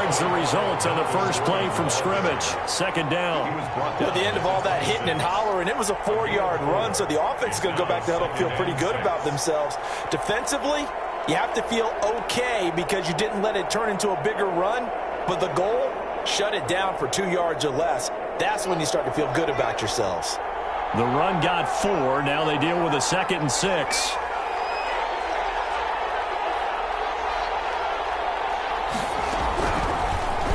records the results on the first play from scrimmage. Second down. At the end of all that hitting and hollering, it was a 4-yard run, so the offense is going to go back to huddle and feel pretty good about themselves. Defensively, you have to feel okay because you didn't let it turn into a bigger run, but the goal, shut it down for 2 yards or less. That's when you start to feel good about yourselves. The run got 4. Now they deal with a 2nd and 6.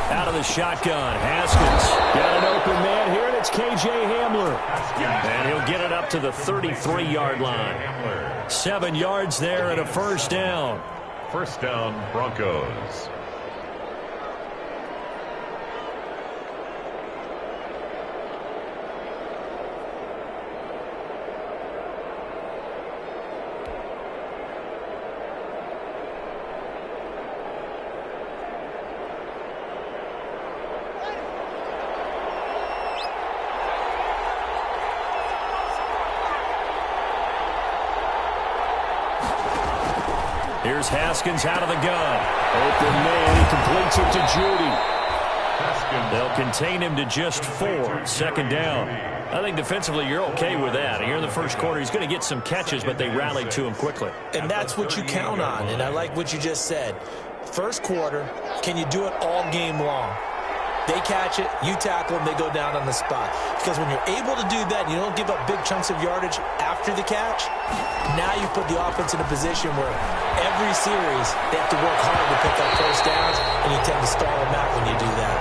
Out of the shotgun, Haskins. Got an open man here, and it's K.J. Hamler. And he'll get it up to the 33-yard line. 7 yards there and a first down. First down, Broncos. Here's Haskins out of the gun. Open man. He completes it to Judy. They'll contain him to just 4. Second down. I think defensively you're okay with that. Here in the first quarter, he's going to get some catches, but they rallied to him quickly. And that's what you count on, and I like what you just said. First quarter, can you do it all game long? They catch it, you tackle them, they go down on the spot. Because when you're able to do that, you don't give up big chunks of yardage after the catch, now you put the offense in a position where every series they have to work hard to pick up first downs, and you tend to stall them out when you do that.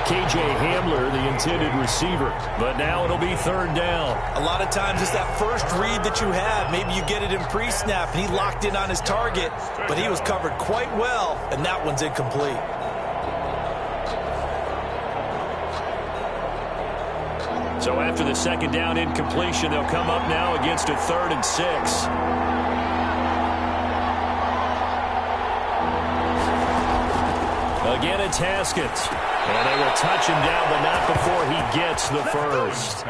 K.J. Hamler, the intended receiver. But now it'll be third down. A lot of times it's that first read that you have. Maybe you get it in pre-snap, and he locked in on his target, but he was covered quite well, and that one's incomplete. So after the second down incompletion, they'll come up now against a 3rd and 6. Again, it's Haskins. And they will touch him down, but not before he gets the first.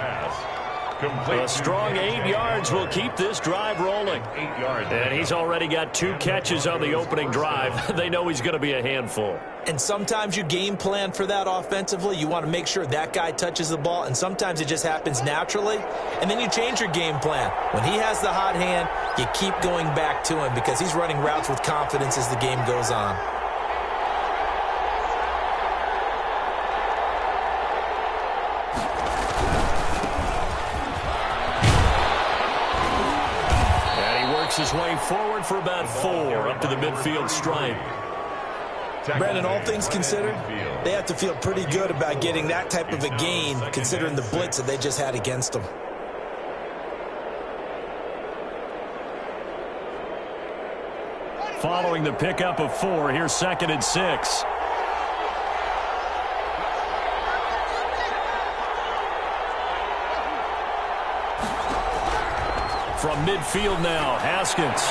A strong 8 yards will keep this drive rolling. And he's already got 2 catches on the opening drive. They know he's going to be a handful. And sometimes you game plan for that offensively. You want to make sure that guy touches the ball, and sometimes it just happens naturally. And then you change your game plan. When he has the hot hand, you keep going back to him because he's running routes with confidence as the game goes on. His way forward for about 4 up to the midfield stripe. Brandon, all things considered, they have to feel pretty good about getting that type of a gain considering the blitz that they just had against them. Following the pickup of 4, here's 2nd and 6. From midfield now, Haskins.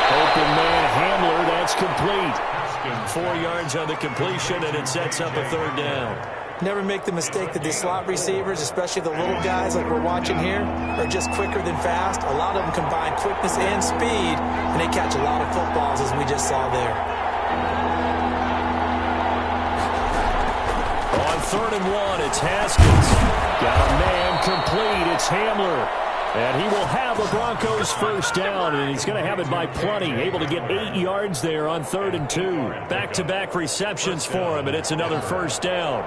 Open man, Hamler, that's complete. 4 yards on the completion, and it sets up a 3rd down. Never make the mistake that the slot receivers, especially the little guys like we're watching here, are just quicker than fast. A lot of them combine quickness and speed, and they catch a lot of footballs, as we just saw there. On 3rd and 1, it's Haskins. Got a man complete. It's Hamler. And he will have the Broncos first down, and he's going to have it by plenty. Able to get 8 yards there on 3rd and 2. Back-to-back receptions for him, and it's another first down.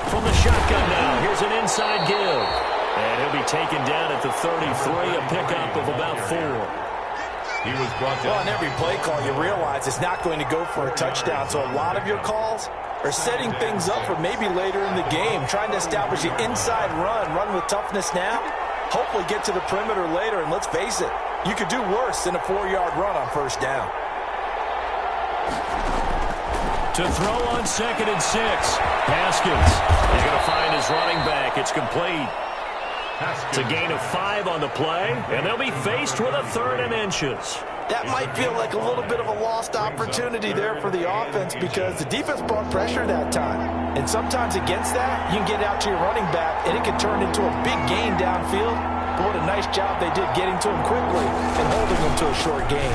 From the shotgun now, here's an inside give. And he'll be taken down at the 33, a pickup of about 4. He was brought down. Well, on every play call, you realize it's not going to go for a touchdown. So a lot of your calls are setting things up for maybe later in the game, trying to establish an inside run with toughness now, hopefully get to the perimeter later. And let's face it, you could do worse than a 4-yard run on first down. To throw on 2nd and 6, Haskins is going to find his running back. It's complete. It's a gain of 5 on the play, and they'll be faced with a 3rd and inches. That might feel like a little bit of a lost opportunity there for the offense because the defense brought pressure that time. And sometimes against that, you can get out to your running back, and it can turn into a big gain downfield. But what a nice job they did getting to him quickly and holding him to a short gain.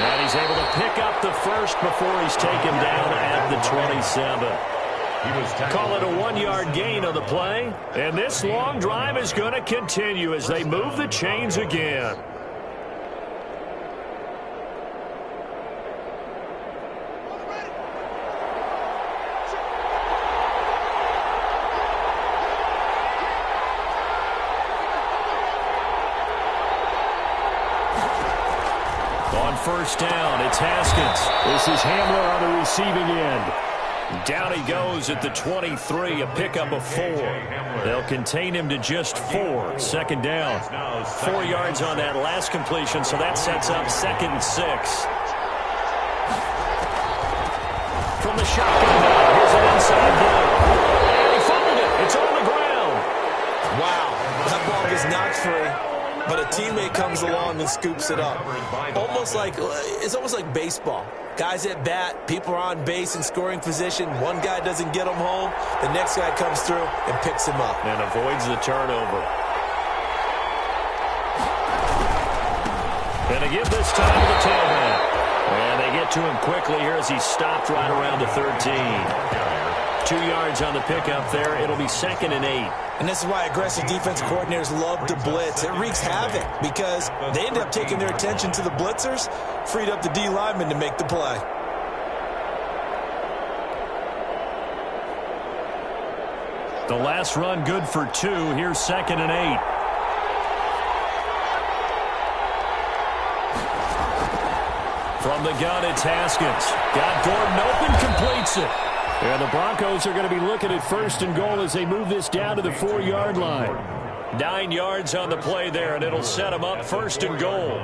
And he's able to pick up the first before he's taken down at the 27. Call it a 1-yard gain on the play. And this long drive is going to continue as they move the chains again. On first down, it's Haskins. This is Hamler on the receiving end. Down he goes at the 23, a pickup of 4. They'll contain him to just 4. Second down. 4 yards on that last completion, so that sets up 2nd and 6. From the shotgun now, here's an inside blow. And he fumbled it. It's on the ground. Wow, that ball is not free. But a teammate comes along and scoops it up. It's almost like baseball. Guys at bat, people are on base in scoring position. One guy doesn't get him home. The next guy comes through and picks him up. And avoids the turnover. And they give this time to the tailback. And they get to him quickly here as he's stopped right around the 13. 2 yards on the pickup there. It'll be 2nd and 8. And this is why aggressive defense coordinators love to blitz. It wreaks havoc because they end up taking their attention to the blitzers, freed up the D lineman to make the play. The last run good for 2. Here's 2nd and 8. From the gun, it's Haskins. Got Gordon open, completes it. And the Broncos are going to be looking at 1st and goal as they move this down to the 4-yard line. 9 yards on the play there, and it'll set them up 1st and goal.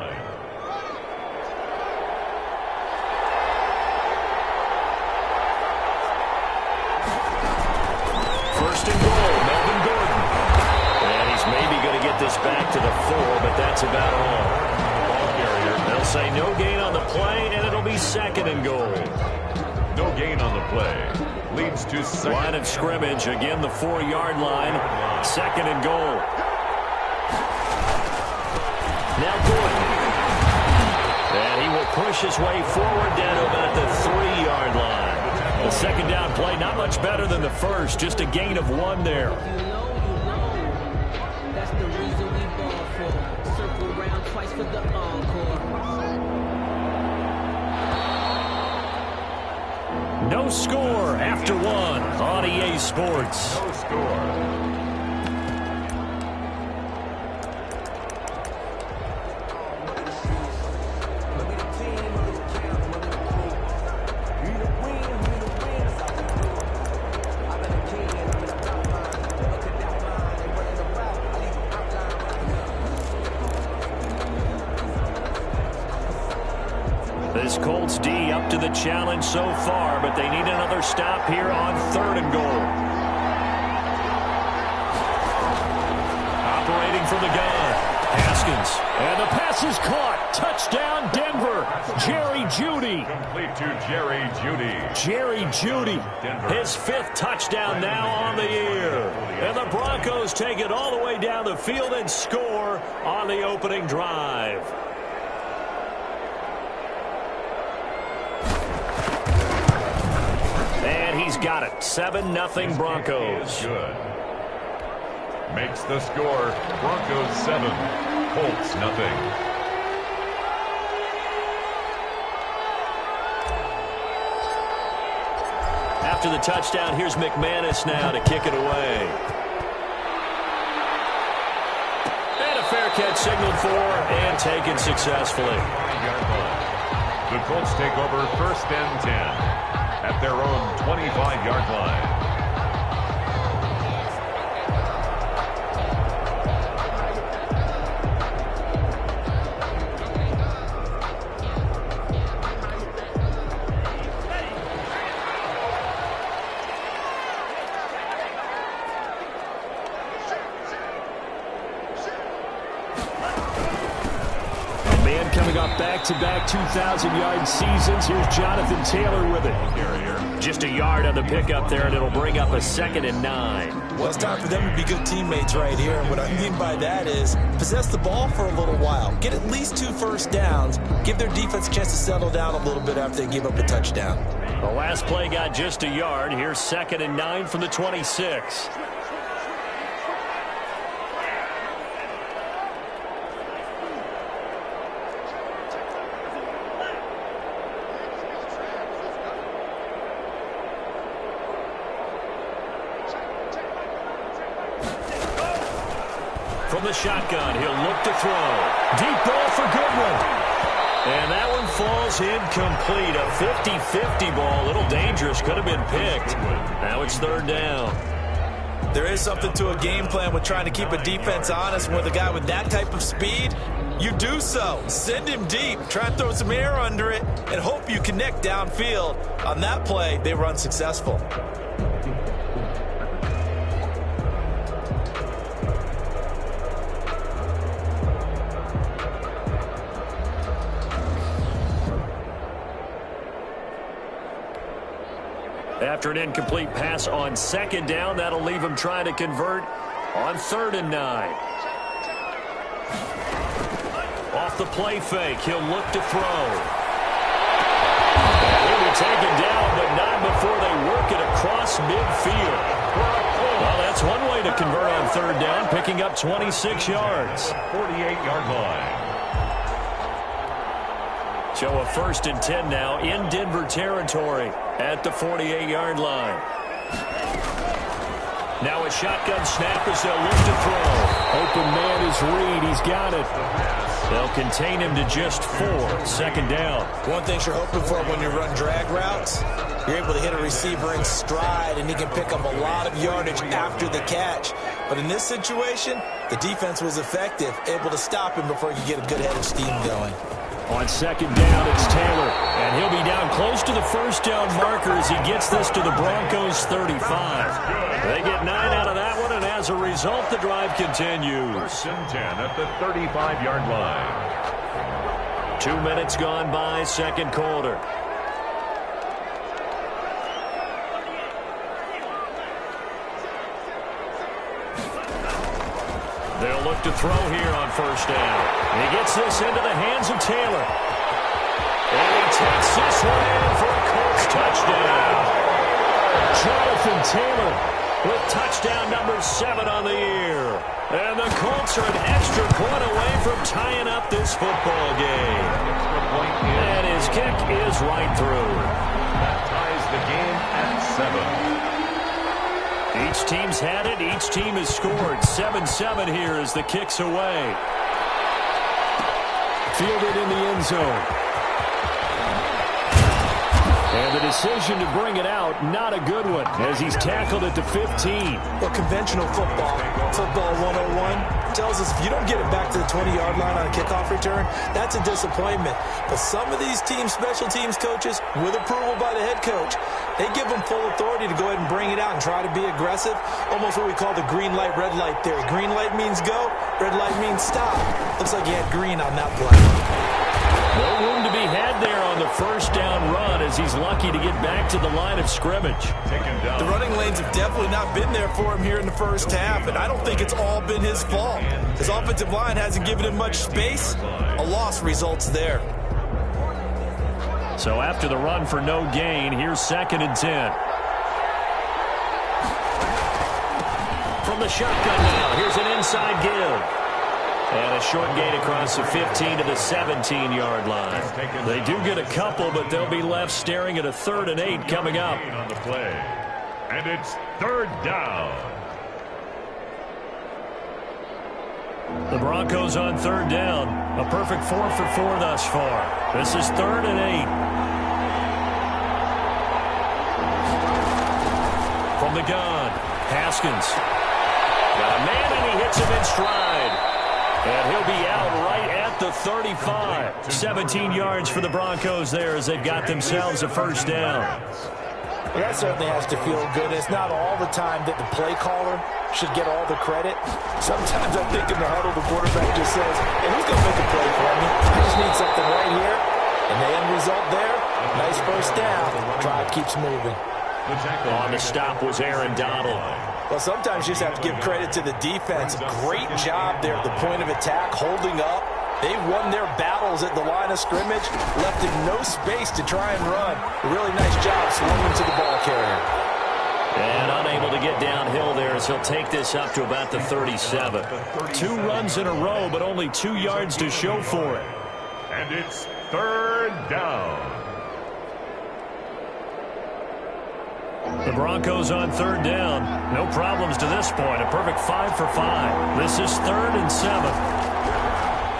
First and goal, Melvin Gordon. And he's maybe going to get this back to the 4, but that's about all. They'll say no gain on the play, and it'll be 2nd and goal. No gain on the play. Leads to second. Line of scrimmage, again the 4-yard line. 2nd and goal. Now Gordon. And he will push his way forward down to about the 3-yard line. The 2nd down play, not much better than the first. Just a gain of 1 there. That's the reason we ball for. Circle around twice for the encore. No score after 1 on EA Sports. No score. This Colts D up to the challenge so far, but they need another stop here on 3rd and goal. Operating from the gun, Haskins. And the pass is caught. Touchdown, Denver. Jerry Jeudy. Complete to Jerry Jeudy. Jerry Jeudy. His 5th touchdown now on the year. And the Broncos take it all the way down the field and score on the opening drive. He's got it. 7-0 Broncos. Good. Makes the score. Broncos 7. Colts nothing. After the touchdown, here's McManus now to kick it away. And a fair catch signaled for and taken successfully. The Colts take over 1st and 10. At their own 25-yard line. A man coming coming off back-to-back 2,000-yard seasons. Here's Jonathan Taylor with it. Just a yard on the pickup there, and it'll bring up a 2nd and 9. Well, it's time for them to be good teammates right here. And what I mean by that is possess the ball for a little while. Get at least 2 first downs. Give their defense a chance to settle down a little bit after they give up a touchdown. The last play got just a yard. Here's 2nd and 9 from the 26. From the shotgun, he'll look to throw. Deep ball for Goodwin. And that one falls incomplete. A 50-50 ball. A little dangerous. Could have been picked. Now it's 3rd down. There is something to a game plan with trying to keep a defense honest. And with a guy with that type of speed, you do so. Send him deep. Try and throw some air under it and hope you connect downfield. On that play, they were unsuccessful. After an incomplete pass on 2nd down, that'll leave him trying to convert on 3rd and 9. Off the play fake, he'll look to throw. And he'll be taken down, but not before they work it across midfield. Well, that's one way to convert on 3rd down, picking up 26 yards. 48-yard line. So a 1st and 10 now in Denver territory at the 48-yard line. Now a shotgun snap as they'll look to throw. Open man is Reed. He's got it. They'll contain him to just 4. 2nd down. One thing you're hoping for when you run drag routes, you're able to hit a receiver in stride, and he can pick up a lot of yardage after the catch. But in this situation, the defense was effective, able to stop him before he could get a good head of steam going. On 2nd down, it's Taylor. And he'll be down close to the 1st down marker as he gets this to the Broncos 35. They get 9 out of that one, and as a result, the drive continues. 1st and 10 at the 35-yard line. 2 minutes gone by, 2nd quarter. They'll look to throw here on 1st down. And he gets this into the hands of Taylor. And he takes this one in for a Colts touchdown. Jonathan Taylor with touchdown number 7 on the year. And the Colts are an extra point away from tying up this football game. And his kick is right through. That ties the game at 7. Each team's had it. Each team has scored. 7-7 here as the kick's away. Fielded in the end zone. And the decision to bring it out, not a good one, as he's tackled at the 15. Well, conventional football 101, tells us if you don't get it back to the 20-yard line on a kickoff return, that's a disappointment. But some of these team special teams coaches, with approval by the head coach, they give them full authority to go ahead and bring it out and try to be aggressive, almost what we call the green light, red light theory. Green light means go, red light means stop. Looks like he had green on that play. No room to be had there on the 1st down run as he's lucky to get back to the line of scrimmage. The running lanes have definitely not been there for him here in the 1st half, and I don't think it's all been his fault. His offensive line hasn't given him much space. A loss results there. So after the run for no gain, here's 2nd and 10. From the shotgun now, here's an inside give. And a short gain across the 15 to the 17-yard line. They do get a couple, but they'll be left staring at a 3rd and 8 coming up. On the play. And it's 3rd down. The Broncos on 3rd down. A perfect 4 for 4 thus far. This is 3rd and 8. From the gun, Haskins. Got a man, and he hits him in stride. And he'll be out right at the 35. 17 yards for the Broncos there as they've got themselves a 1st down. Well, that certainly has to feel good. It's not all the time that the play caller should get all the credit. Sometimes I think in the huddle, the quarterback just says, hey, who's going to make a play for me? I just need something right here. And the end result there, nice first down. Drive keeps moving. On the stop was Aaron Donald. Well, sometimes you just have to give credit to the defense. Great job there at the point of attack, holding up. They won their battles at the line of scrimmage, left him no space to try and run. A really nice job swinging to the ball carrier. And unable to get downhill there as he'll take this up to about the 37. 2 runs in a row, but only 2 yards to show for it. And it's third down. The Broncos on third down. No problems to this point. A perfect 5 for 5. This is 3rd and 7.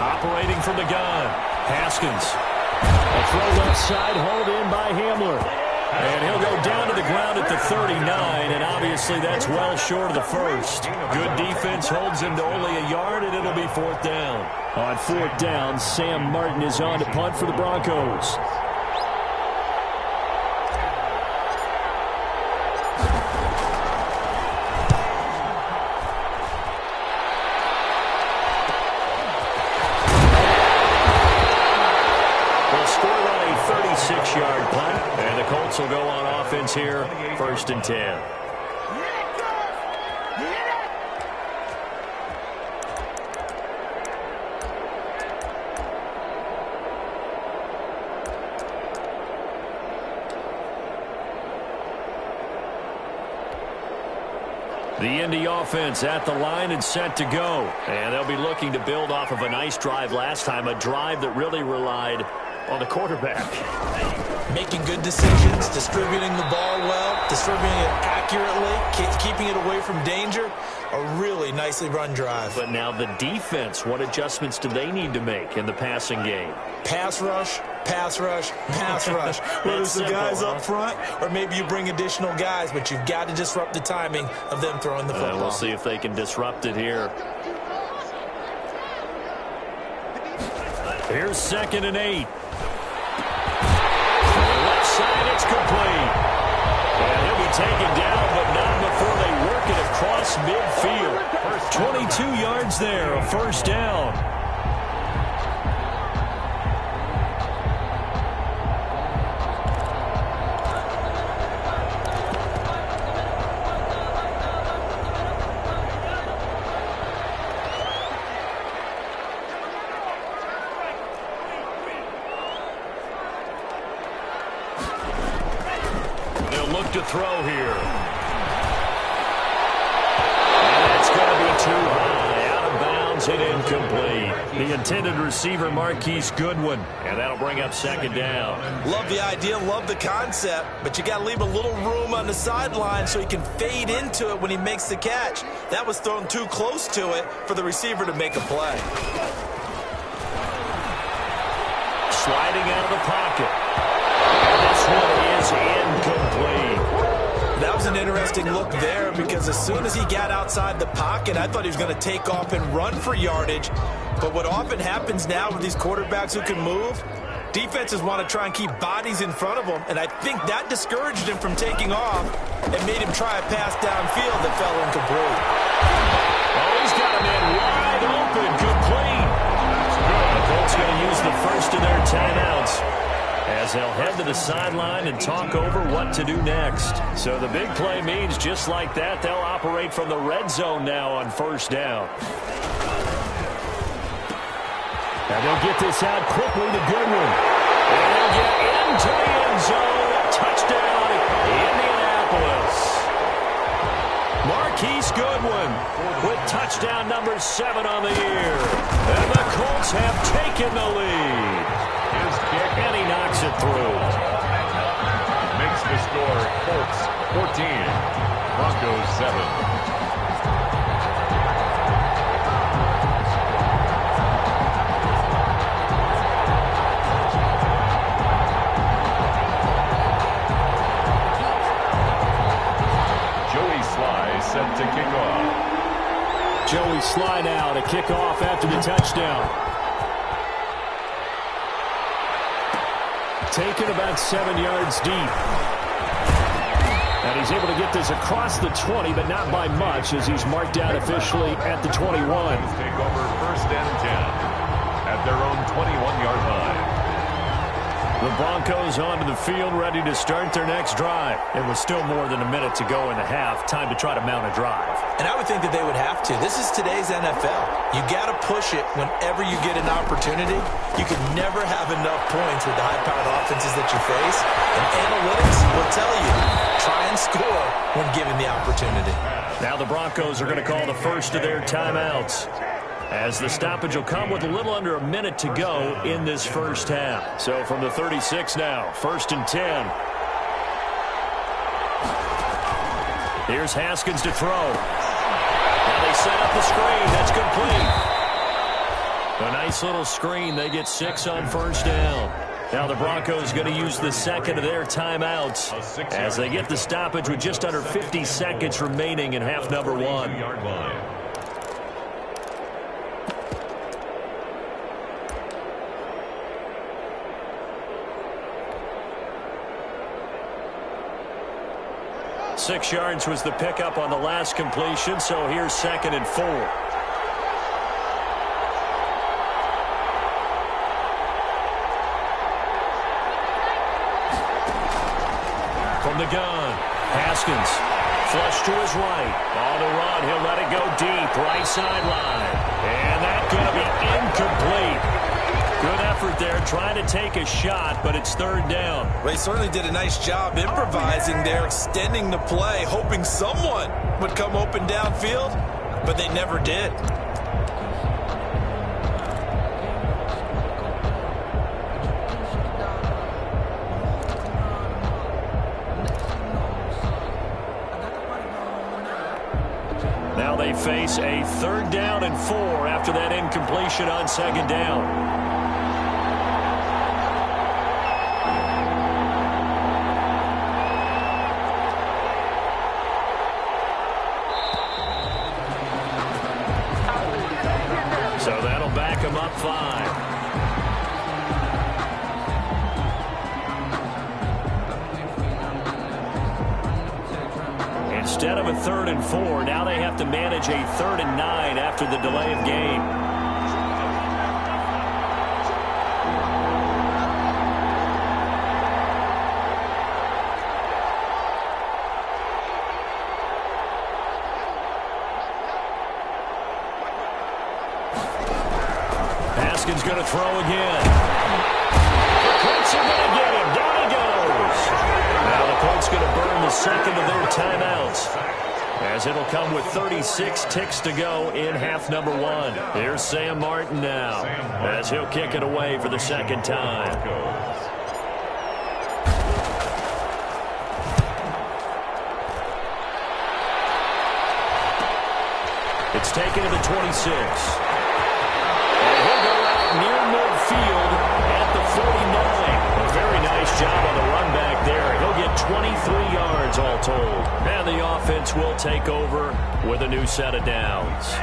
Operating from the gun, Haskins. A throw left side, hauled in by Hamler. And he'll go down to the ground at the 39, and obviously that's well short of the first. Good defense holds him to only a yard, and it'll be 4th down. On 4th down, Sam Martin is on to punt for the Broncos. Yard punt, and the Colts will go on offense here, 1st and 10. The Indy offense at the line and set to go, and they'll be looking to build off of a nice drive last time, a drive that really relied on the quarterback. Making good decisions, distributing the ball well, distributing it accurately, keeping it away from danger. A really nicely run drive. But now the defense, what adjustments do they need to make in the passing game? Pass rush, pass rush, pass rush. Whether it's the guys up front or maybe you bring additional guys, but you've got to disrupt the timing of them throwing the football. We'll see if they can disrupt it here. Here's 2nd and 8. Left side, it's complete. And he'll be taken down, but not before they work it across midfield. 22 yards there, a 1st down. To throw here. And it's going to be too high. Out of bounds and incomplete. The intended receiver, Marquise Goodwin. And that'll bring up 2nd down. Love the idea, love the concept, but you got to leave a little room on the sideline so he can fade into it when he makes the catch. That was thrown too close to it for the receiver to make a play. Sliding out of the pocket. And this one is incomplete. That was an interesting look there because as soon as he got outside the pocket, I thought he was going to take off and run for yardage. But what often happens now with these quarterbacks who can move, defenses want to try and keep bodies in front of them, and I think that discouraged him from taking off and made him try a pass downfield that fell incomplete. Oh, he's got a man wide open, complete. The Colts going to use the first of their timeouts as they'll head to the sideline and talk over what to do next. So the big play means just like that, they'll operate from the red zone now on 1st down. And they'll get this out quickly to Goodwin. And they'll get into the end zone. Touchdown, Indianapolis. Marquise Goodwin with touchdown number 7 on the year. And the Colts have taken the lead. His kick, and he knocks it through. Makes the score Colts 14, Broncos 7. Set to kick off. Joey Sly now to kick off after the touchdown. Taken about 7 yards deep. And he's able to get this across the 20, but not by much, as he's marked out officially at the 21. Take over first and 10 at their own 21-yard line. The Broncos onto the field, ready to start their next drive. It was still more than a minute to go in the half. Time to try to mount a drive. And I would think that they would have to. This is today's NFL. You got to push it whenever you get an opportunity. You can never have enough points with the high-powered offenses that you face. And analytics will tell you, try and score when given the opportunity. Now the Broncos are going to call the first of their timeouts, as the stoppage will come with a little under a minute to go in this first half. So from the 36 now, first and 10. Here's Haskins to throw. Now they set up the screen. That's complete. A nice little screen. They get 6 on first down. Now the Broncos going to use the second of their timeouts as they get the stoppage with just under 50 seconds remaining in half number 1. 42-yard line. Six yards was the pickup on the last completion, so here's second and 4. From the gun, Haskins, flush to his right. On the run, he'll let it go deep, right sideline. And that's going to be incomplete. Good effort there, trying to take a shot, but it's third down. They certainly did a nice job improvising there, extending the play, hoping someone would come open downfield, but they never did. Now they face a third down and 4 after that incompletion on second down. So that'll back him up 5. Instead of a third and 4, now they have to manage a third and 9 after the delay of game. Haskins going to throw again. The Colts are going to get him. Down he goes. Now the Colts going to burn the second of their timeouts, as it'll come with 36 ticks to go in half number 1. Here's Sam Martin now, as he'll kick it away for the second time. It's taken to the 26. And he'll go out near midfield at the 49. A very nice job on the run back there. He'll get 23 yards all told. And the offense will take over with a new set of downs.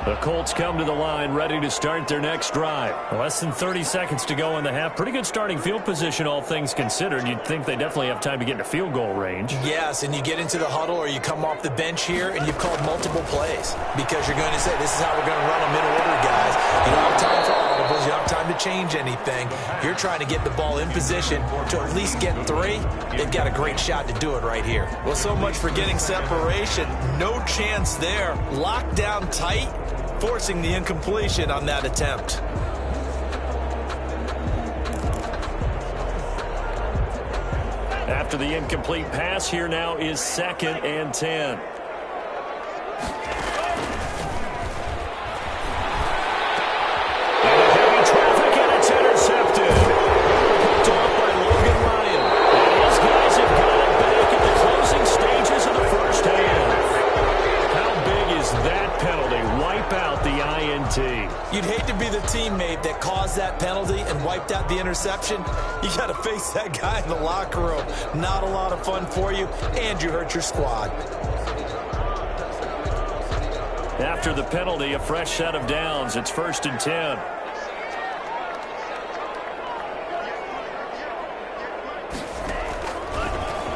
The Colts come to the line ready to start their next drive. Less than 30 seconds to go in the half. Pretty good starting field position, all things considered. You'd think they definitely have time to get into field goal range. Yes, and you get into the huddle or you come off the bench here and you've called multiple plays because you're going to say, this is how we're going to run them in order, guys. You don't have time for audibles. You don't have time to change anything. You're trying to get the ball in position to at least get 3. They've got a great shot to do it right here. Well, so much for getting separation. No chance there. Locked down tight, forcing the incompletion on that attempt. After the incomplete pass, here now is second and 10. And heavy traffic, and it's intercepted. Picked off by Logan Ryan. And his guys have got it back at the closing stages of the first half. How big is that penalty? Wipe out the INT. You'd hate to be the teammate that caused that penalty and wiped out the interception. You got to face that guy in the locker room. Not a lot of fun for you, and you hurt your squad. After the penalty, a fresh set of downs. It's first and 10.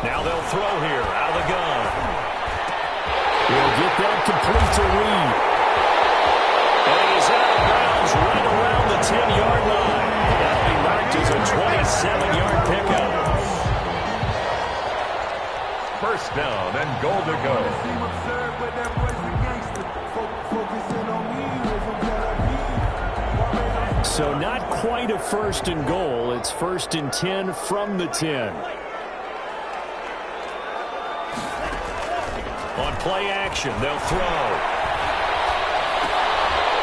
Now they'll throw here out of the gun. He'll get that complete to Reed. And he's out of bounds right around the 10-yard line. That'll be marked as a 27-yard pickup. First down and goal to go. So not quite a first and goal. It's first and 10 from the 10. On play action, they'll throw.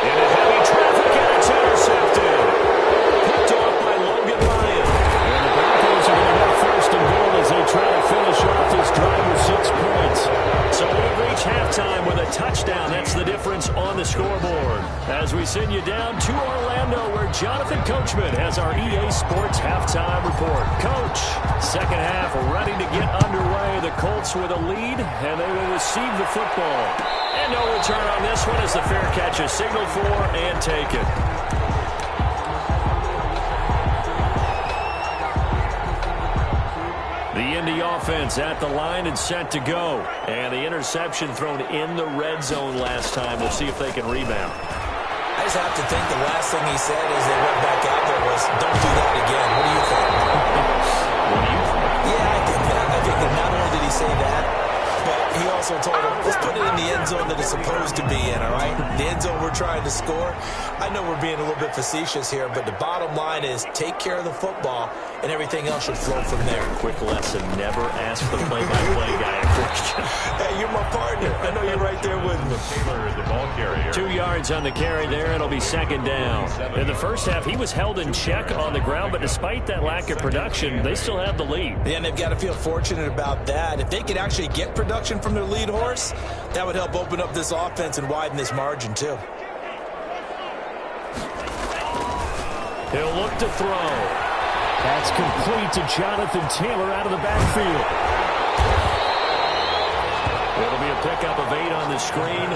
In a heavy traffic, and it's intercepted. Picked off by Logan Ryan. And the Broncos are going to have first and goal as they try to finish off this drive with 6 points. So we've reached halftime with a touchdown. That's the difference on the scoreboard. As we send you down to Orlando, where Jonathan Coachman has our EA Sports halftime report. Coach, second half ready to get underway. The Colts with a lead, and they will receive the football. And no return on this one as the fair catch is signaled for and taken. The Indy offense at the line and set to go. And the interception thrown in the red zone last time. We'll see if they can rebound. I just have to think the last thing he said as they went back out there was, don't do that again. What do you think? Yeah, I think that not only did he say that, but he also told him, let's put it in the end zone that it's supposed to be in, all right? The end zone we're trying to score. I know we're being a little bit facetious here, but the bottom line is take care of the football, and everything else should flow from there. Quick lesson, never ask the play-by-play guy a question. Hey, you're my partner. I know you're right there with me. Taylor is the ball carrier. 2 yards on the carry there. It'll be second down. In the first half, he was held in check on the ground, but despite that lack of production, they still have the lead. Yeah, and they've got to feel fortunate about that. If they could actually get production from their lead horse, that would help open up this offense and widen this margin, too. He'll look to throw. That's complete to Jonathan Taylor out of the backfield. It'll be a pickup of 8 on the screen,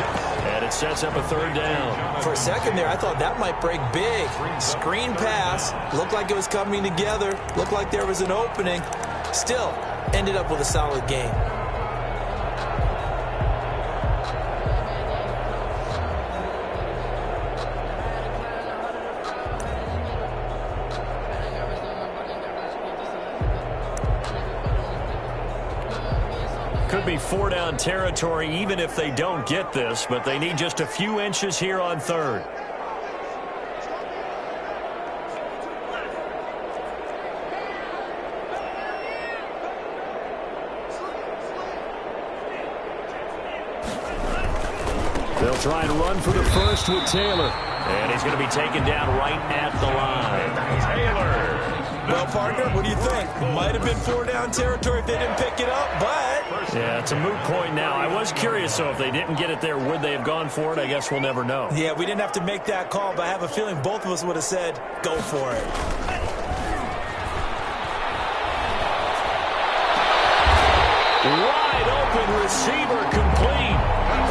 and it sets up a third down. For a second there, I thought that might break big. Screen pass. Looked like it was coming together. Looked like there was an opening. Still, ended up with a solid game. Could be 4-down territory even if they don't get this, but they need just a few inches here on third. They'll try and run for the first with Taylor. And he's going to be taken down right at the line. Taylor. Well, partner, what do you think? Might have been 4-down territory if they didn't pick it up, but... Yeah, it's a moot point now. I was curious, so if they didn't get it there, would they have gone for it? I guess we'll never know. Yeah, we didn't have to make that call, but I have a feeling both of us would have said, go for it. Wide open receiver complete.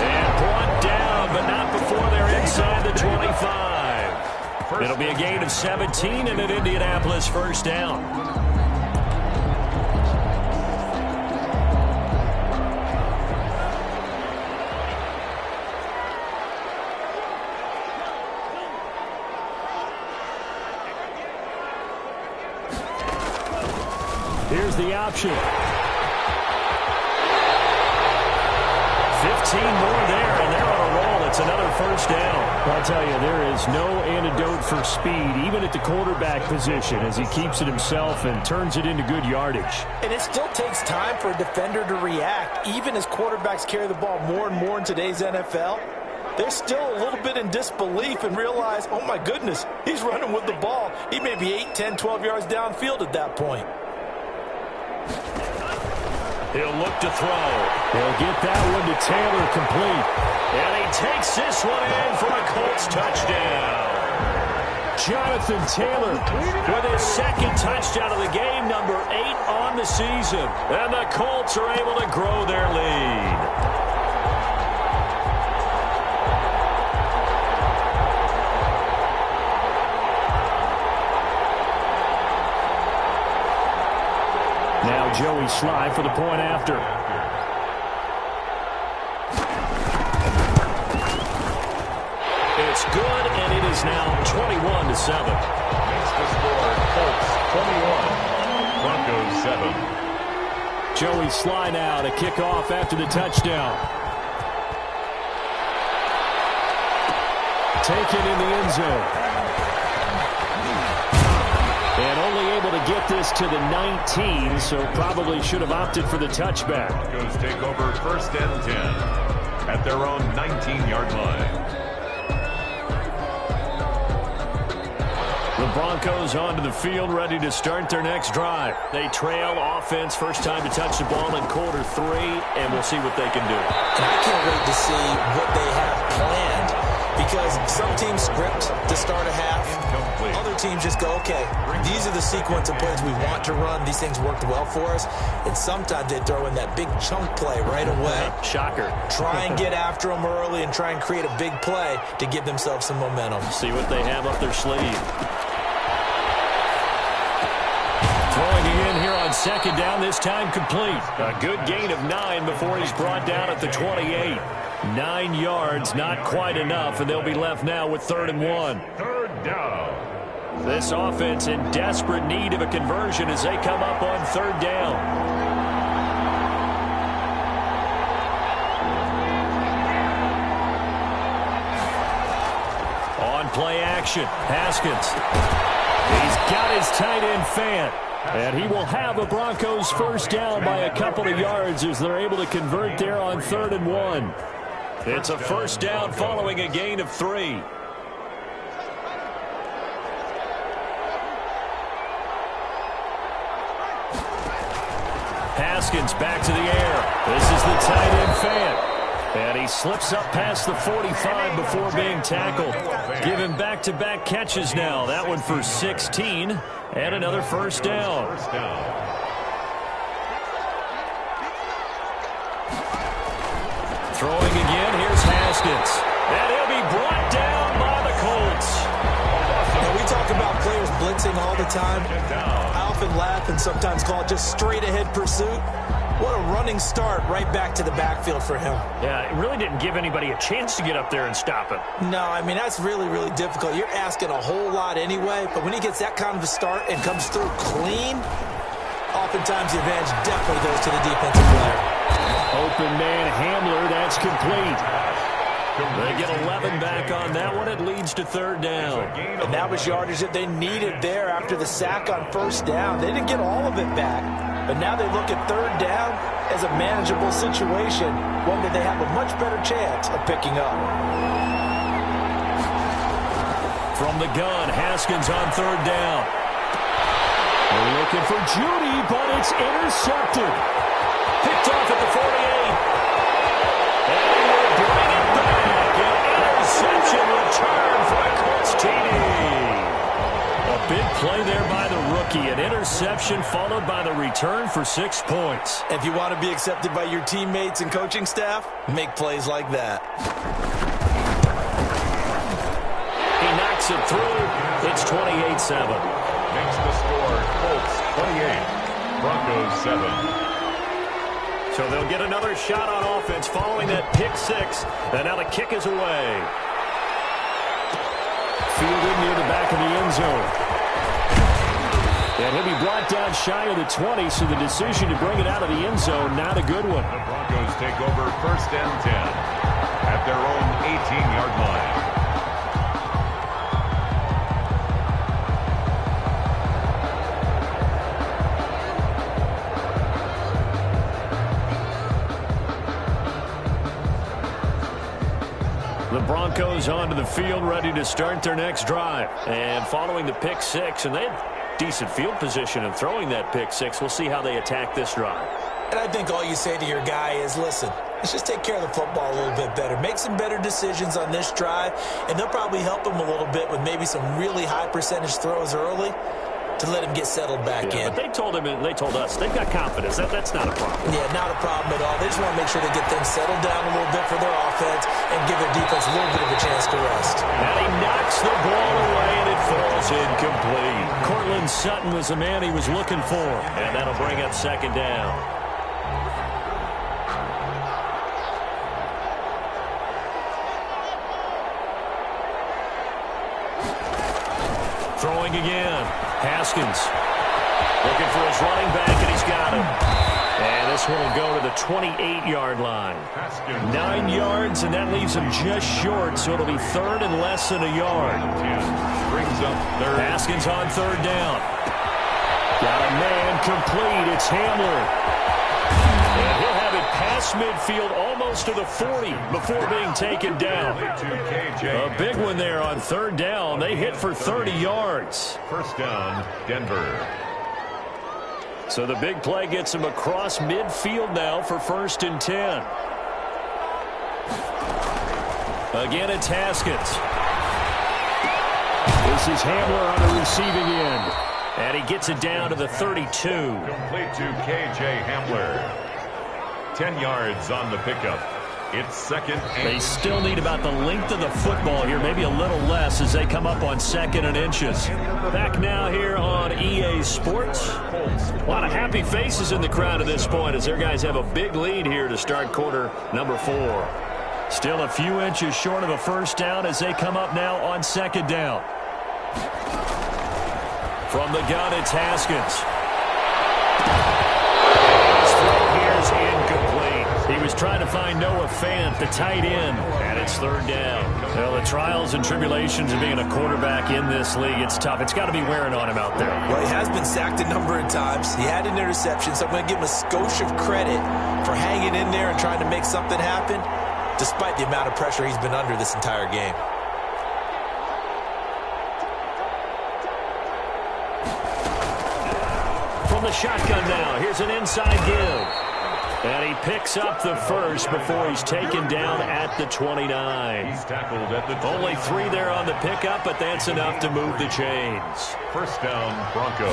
And brought down, but not before they're inside the 25. It'll be a gain of 17 and an Indianapolis first down. Here's the option. 15 more there, and they're on a roll. It's another first down. I'll tell you, there is no antidote for speed, even at the quarterback position, as he keeps it himself and turns it into good yardage. And it still takes time for a defender to react, even as quarterbacks carry the ball more and more in today's NFL. They're still a little bit in disbelief and realize, oh my goodness, he's running with the ball. He may be 8, 10, 12 yards downfield at that point. He'll look to throw. He'll get that one to Taylor complete. And he takes this one in for a Colts touchdown. Jonathan Taylor with his second touchdown of the game, number 8 on the season. And the Colts are able to grow their lead. Now Joey Slye for the point after. It's good, and it is now 21-7. Makes the score Colts 21, Broncos 7. Joey Slye now to kick off after the touchdown. Taken in the end zone. And only able to get this to the 19, so probably should have opted for the touchback. Broncos take over first and 10 at their own 19-yard line. The Broncos onto the field, ready to start their next drive. They trail offense, first time to touch the ball in quarter 3, and we'll see what they can do. And I can't wait to see what they have planned, because some teams script to start a half. Incomplete. Other teams just go, okay, these are the sequence of plays we want to run. These things worked well for us. And sometimes they throw in that big chunk play right away. Shocker. Try and get after them early and try and create a big play to give themselves some momentum. See what they have up their sleeve. Throwing again here on second down, this time complete. A good gain of 9 before he's brought down at the 28. 9 yards, not quite enough, and they'll be left now with 3rd and 1. Third down. This offense in desperate need of a conversion as they come up on 3rd down. On play action, Haskins. He's got his tight end Fant. And he will have the Broncos first down by a couple of yards as they're able to convert there on 3rd and 1. It's a first down following a gain of 3. Haskins back to the air. This is the tight end Fant. And he slips up past the 45 before being tackled. Given back-to-back catches now. That one for 16 and another first down. First down. Throwing again, here's Haskins. And he'll be brought down by the Colts. And we talk about players blitzing all the time. I often laugh and sometimes call it just straight-ahead pursuit. What a running start right back to the backfield for him. Yeah, it really didn't give anybody a chance to get up there and stop him. No, I mean, that's really, really difficult. You're asking a whole lot anyway, but when he gets that kind of a start and comes through clean, oftentimes the advantage definitely goes to the defensive player. Open man Hamler, that's complete. They get 11 back on that one. It leads to 3rd down. And that was yardage that they needed there after the sack on first down. They didn't get all of it back, but now they look at 3rd down as a manageable situation, one that they have a much better chance of picking up. From the gun, Haskins on 3rd down. They're looking for Judy, but it's intercepted. Picked off at the 48. And they will bring it back. Interception return for a Colts TD. A big play there by the rookie. An interception followed by the return for 6 points. If you want to be accepted by your teammates and coaching staff, make plays like that. He knocks it through. It's 28-7. Makes the score Colts 28, Broncos 7. So they'll get another shot on offense following that pick 6. And now the kick is away. Fielded near the back of the end zone. And he'll be brought down shy of the 20, so the decision to bring it out of the end zone, not a good one. The Broncos take over first and 10 at their own 18-yard line. The Broncos onto the field, ready to start their next drive. And following the pick 6, and they had decent field position in throwing that pick 6. We'll see how they attack this drive. And I think all you say to your guy is, listen, let's just take care of the football a little bit better. Make some better decisions on this drive, and they'll probably help him a little bit with maybe some really high percentage throws early to let him get settled back in. But they told us they've got confidence. That's not a problem. Yeah, not a problem at all. They just want to make sure they get things settled down a little bit for their offense and give their defense a little bit of a chance to rest. And he knocks the ball away, and it falls incomplete. Cortland Courtland Sutton was the man he was looking for. And that'll bring up second down. Throwing again. Haskins looking for his running back, and he's got him. And this one will go to the 28-yard line. 9 yards, and that leaves him just short, so it'll be third and less than a yard. Brings up third. Haskins on third down. Got a man complete. It's Hamler. And he'll have it past midfield almost to the 40 before being taken down. A big one there on third down. They hit for 30 yards. First down, Denver. So the big play gets him across midfield now for 1st and 10. Again, it's Haskins. This is Hamler on the receiving end. And he gets it down to the 32. Complete to K.J. Hamler. 10 yards on the pickup. It's second and... They still need about the length of the football here, maybe a little less as they come up on 2nd and inches. Back now here on EA Sports. A lot of happy faces in the crowd at this point as their guys have a big lead here to start quarter number 4. Still a few inches short of a first down as they come up now on 2nd down. From the gun, it's Haskins. His throw here's incomplete. He was trying to find Noah Fant, the tight end, and it's 3rd down. Well, the trials and tribulations of being a quarterback in this league, it's tough. It's got to be wearing on him out there. Well, he has been sacked a number of times. He had an interception, so I'm going to give him a skosh of credit for hanging in there and trying to make something happen, despite the amount of pressure he's been under this entire game. From the shotgun now, here's an inside give. And he picks up the first before he's taken down at the 29. He's tackled at the 29. Only 3 there on the pickup, but that's enough to move the chains. First down, Broncos.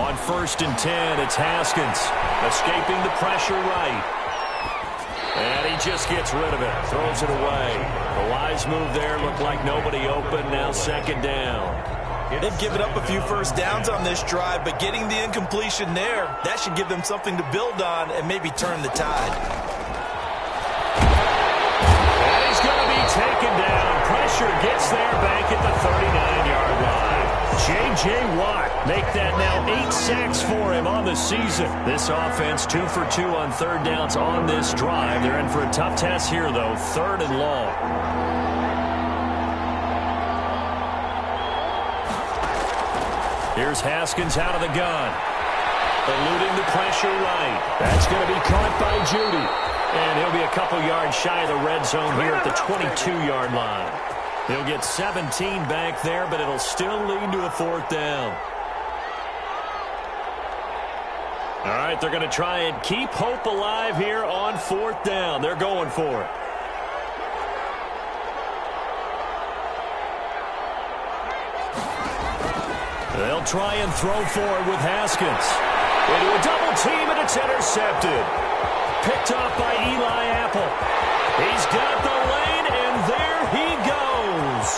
On 1st and 10, it's Haskins escaping the pressure right. And he just gets rid of it, throws it away. The wise move there, looked like nobody open, now 2nd down. They've given up a few first downs on this drive, but getting the incompletion there, that should give them something to build on and maybe turn the tide. And he's going to be taken down. Pressure gets there back at the 39-yard line. J.J. Watt make that now 8 sacks for him on the season. This offense 2 for 2 on 3rd downs on this drive. They're in for a tough test here, though, 3rd and long. Here's Haskins out of the gun. Eluding the pressure right. That's going to be caught by Judy. And he'll be a couple yards shy of the red zone here at the 22-yard line. He'll get 17 back there, but it'll still lead to a 4th down. All right, they're going to try and keep hope alive here on 4th down. They're going for it. They'll try and throw for it with Haskins. Into a double team, and it's intercepted. Picked off by Eli Apple. He's got the lane, and there he goes.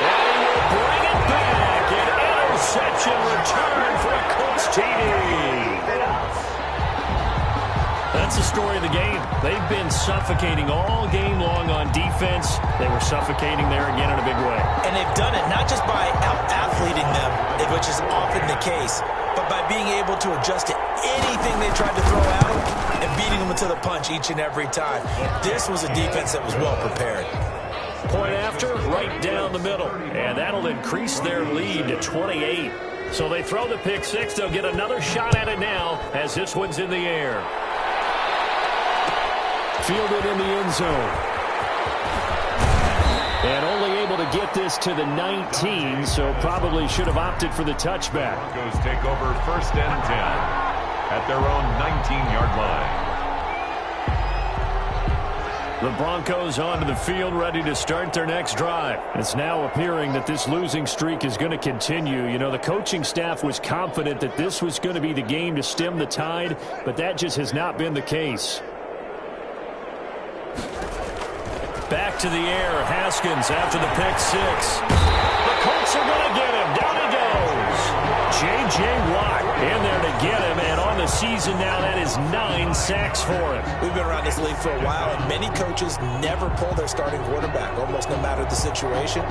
And he will bring it back. An interception return for a Colts TD. That's the story of the game. They've been suffocating all game long on defense. They were suffocating there again in a big way. And they've done it not just by out-athleting them, which is often the case, but by being able to adjust to anything they tried to throw at them and beating them to the punch each and every time. This was a defense that was well prepared. Point after, right down the middle. And that'll increase their lead to 28. So they throw the pick six. They'll get another shot at it now as this one's in the air. Fielded in the end zone. And only able to get this to the 19, so probably should have opted for the touchback. Broncos take over 1st and 10 at their own 19-yard line. The Broncos onto the field, ready to start their next drive. It's now appearing that this losing streak is going to continue. You know, the coaching staff was confident that this was going to be the game to stem the tide, but that just has not been the case. Back to the air, Haskins after the pick six. The Colts are going to get him. Down he goes. J.J. Watt in there to get him, and on the season now, that is 9 sacks for him. We've been around this league for a while, and many coaches never pull their starting quarterback, almost no matter the situation.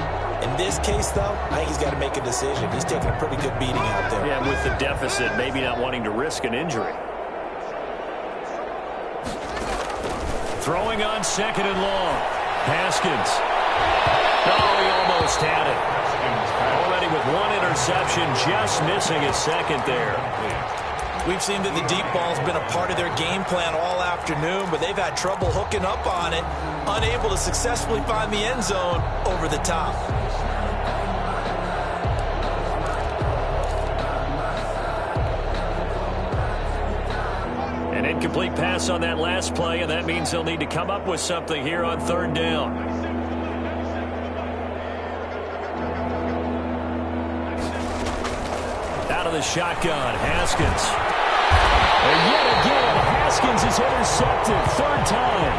In this case, though, I think he's got to make a decision. He's taking a pretty good beating out there. Yeah, with the deficit, maybe not wanting to risk an injury. Throwing on second and long. Haskins. Oh, he almost had it. Already with one interception, just missing his second there. We've seen that the deep ball's been a part of their game plan all afternoon, but they've had trouble hooking up on it, unable to successfully find the end zone over the top. An incomplete pass on that last play, and that means they'll need to come up with something here on third down. Out of the shotgun, Haskins. And yet again, Haskins is intercepted. Third time.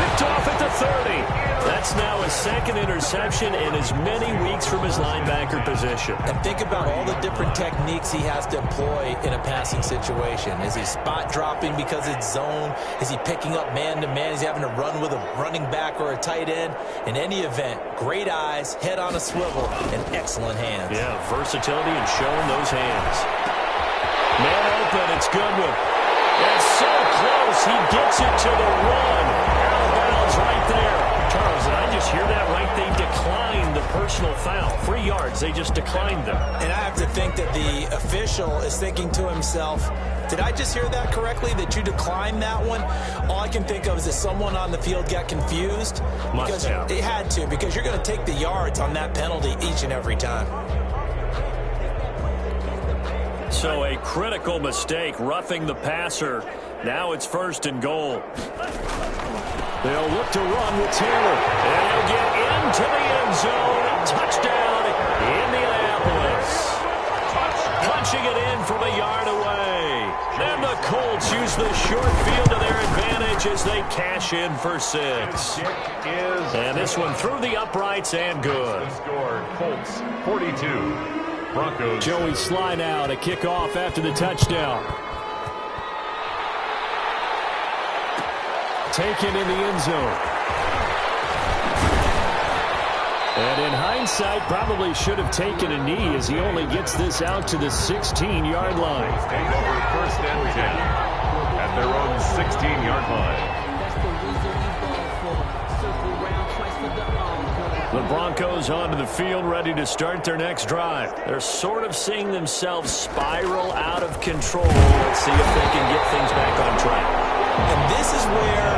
Picked off at the 30. That's now his second interception in as many weeks from his linebacker position. And think about all the different techniques he has to employ in a passing situation. Is he spot dropping because it's zone? Is he picking up man-to-man? Is he having to run with a running back or a tight end? In any event, great eyes, head on a swivel, and excellent hands. Yeah, versatility and showing those hands. Man open, it's Goodwin. It's so close, he gets it to the run. Out of bounds right there. Charles, did I just hear that right? They declined the personal foul. 3 yards, they just declined them. And I have to think that the official is thinking to himself, did I just hear that correctly, that you declined that one? All I can think of is that someone on the field got confused. Must have. They had to, because you're going to take the yards on that penalty each and every time. So a critical mistake, roughing the passer. Now it's first and goal. They'll look to run with Taylor. And he'll get into the end zone. Touchdown, Indianapolis. Punching it in from a yard away. Then the Colts use the short field to their advantage as they cash in for 6. And this one through the uprights and good. Score, Colts 42. Broncos. Joey Sly now to kick off after the touchdown. Taken in the end zone. And in hindsight, probably should have taken a knee as he only gets this out to the 16-yard line. Take over first and 10 at their own 16-yard line. That's the reason we ball for. Circle round twice for the encore. The Broncos onto the field, ready to start their next drive. They're sort of seeing themselves spiral out of control. Let's see if they can get things back on track. And this is where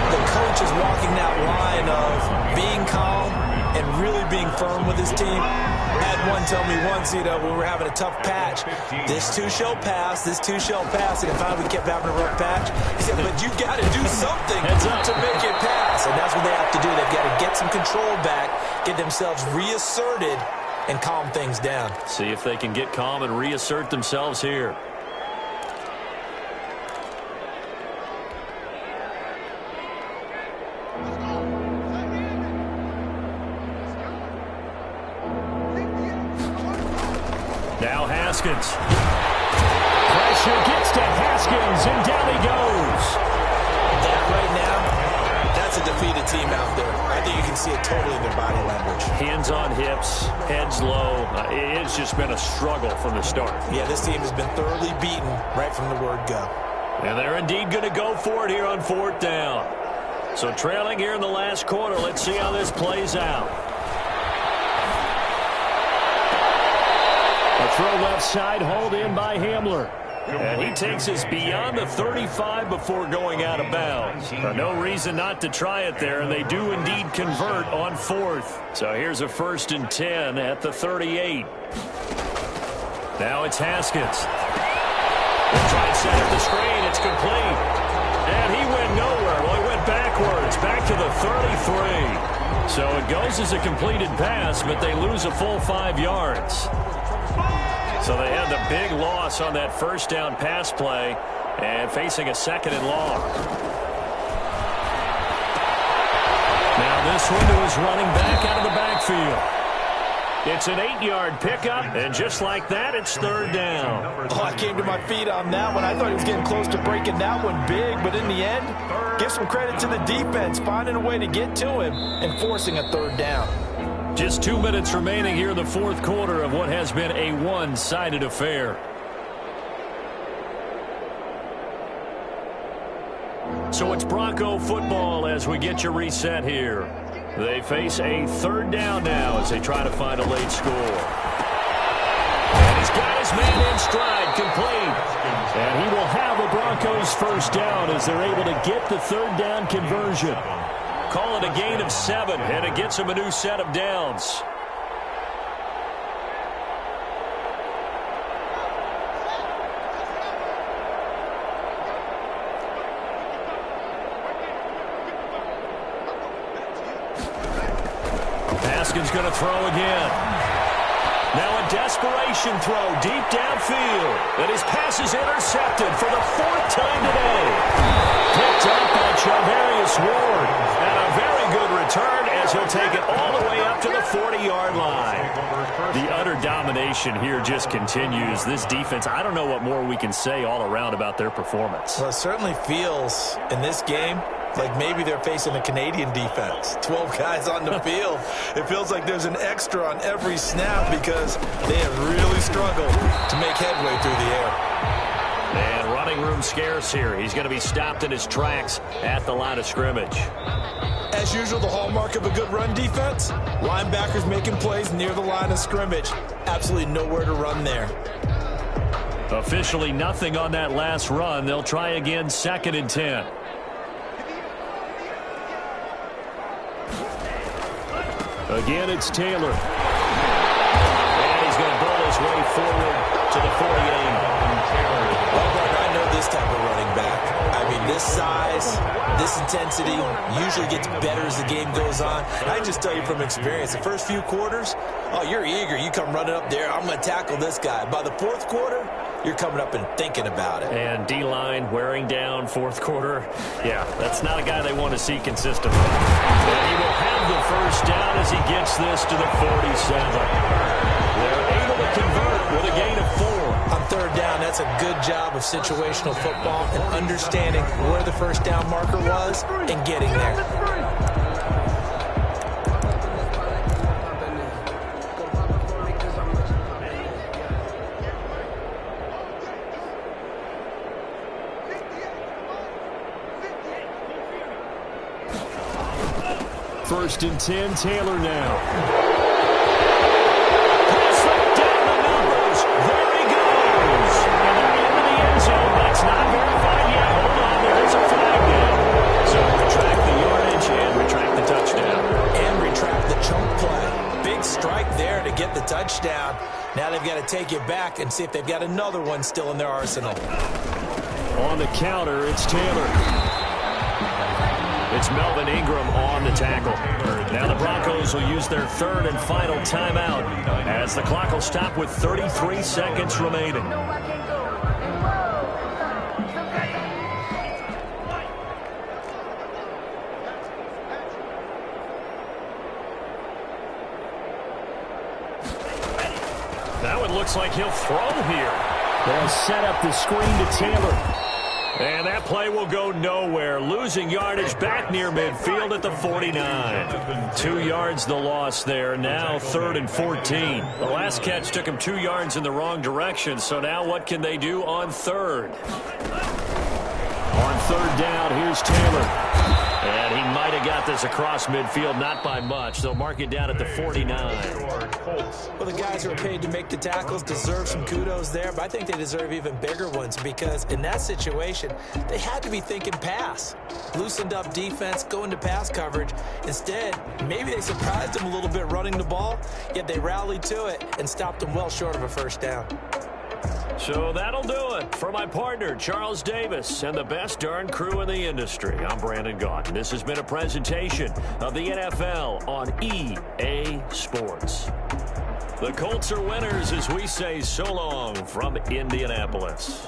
the coach is walking that line of being calm and really being firm with his team. I had one tell me once, when we were having a tough patch, this too shall pass, this too shall pass. And finally we kept having a rough patch. He said, but you got to do something to make it pass. And that's what they have to do. They've got to get some control back, get themselves reasserted, and calm things down. See if they can get calm and reassert themselves here. Now Haskins. Pressure gets to Haskins, and down he goes. That right now, that's a defeated team out there. I think you can see it totally in their body language. Hands on hips, heads low. It's just been a struggle from the start. Yeah, this team has been thoroughly beaten right from the word go. And they're indeed going to go for it here on fourth down. So trailing here in the last quarter, let's see how this plays out. A throw left side, hauled in by Hamler. And he takes us beyond the 35 before going out of bounds. No reason not to try it there, and they do indeed convert on fourth. So here's a first and 10 at the 38. Now it's Haskins. They'll try and set up the screen. It's complete. And he went nowhere. Well, he went backwards, back to the 33. So it goes as a completed pass, but they lose a full 5 yards. So they had the big loss on that first down pass play and facing a second and long. Now this one to his running back out of the backfield. It's an 8-yard pickup, and just like that, it's third down. Oh, I came to my feet on that one. I thought he was getting close to breaking that one big, but in the end, give some credit to the defense, finding a way to get to him and forcing a third down. Just 2 minutes remaining here in the fourth quarter of what has been a one-sided affair. So it's Bronco football as we get you reset here. They face a third down now as they try to find a late score. And he's got his man in stride, complete. And he will have the Broncos first down as they're able to get the third down conversion. Call it a gain of 7, and it gets him a new set of downs. Haskins going to throw again. Now a desperation throw deep downfield. And his pass is intercepted for the 4th time today. Picked up by Charvarius Ward. And a very good return as he'll take it all the way up to the 40-yard line. The utter domination here just continues. This defense, I don't know what more we can say all around about their performance. Well, it certainly feels in this game like maybe they're facing a Canadian defense. 12 guys on the field. It feels like there's an extra on every snap because they have really struggled to make headway through the air. And running room scarce here. He's going to be stopped in his tracks at the line of scrimmage. As usual, the hallmark of a good run defense, linebackers making plays near the line of scrimmage. Absolutely nowhere to run there. Officially nothing on that last run. They'll try again, 2nd and 10. Again, it's Taylor. And he's going to bull his way forward to the 48. Well, Mark, I know this type of running back. I mean, this size, this intensity usually gets better as the game goes on. And I just tell you from experience, the first few quarters, oh, you're eager. You come running up there, I'm going to tackle this guy. By the 4th quarter, you're coming up and thinking about it. And D-line wearing down 4th quarter. Yeah, that's not a guy they want to see consistently. And he will have the first down as he gets this to the 47. They're able to convert with a gain of 4. On third down, that's a good job of situational football and understanding where the first down marker was and getting there. First and 10, Taylor now. Get the touchdown. Now they've got to take it back and see if they've got another one still in their arsenal. On the counter, it's Taylor. It's Melvin Ingram on the tackle. Now the Broncos will use their 3rd and final timeout as the clock will stop with 33 seconds remaining. Now it looks like he'll throw here. They'll set up the screen to Taylor. And that play will go nowhere. Losing yardage back near midfield at the 49. 2 yards the loss there. Now 3rd and 14. The last catch took him 2 yards in the wrong direction. So now what can they do on 3rd? On 3rd down, here's Taylor. And he might have got this across midfield, not by much. They'll mark it down at the 49. Well, the guys who are paid to make the tackles deserve some kudos there, but I think they deserve even bigger ones because in that situation, they had to be thinking pass. Loosened up defense, going to pass coverage. Instead, maybe they surprised them a little bit running the ball, yet they rallied to it and stopped them well short of a first down. So that'll do it for my partner, Charles Davis, and the best darn crew in the industry. I'm Brandon Gaudin. This has been a presentation of the NFL on EA Sports. The Colts are winners as we say so long from Indianapolis.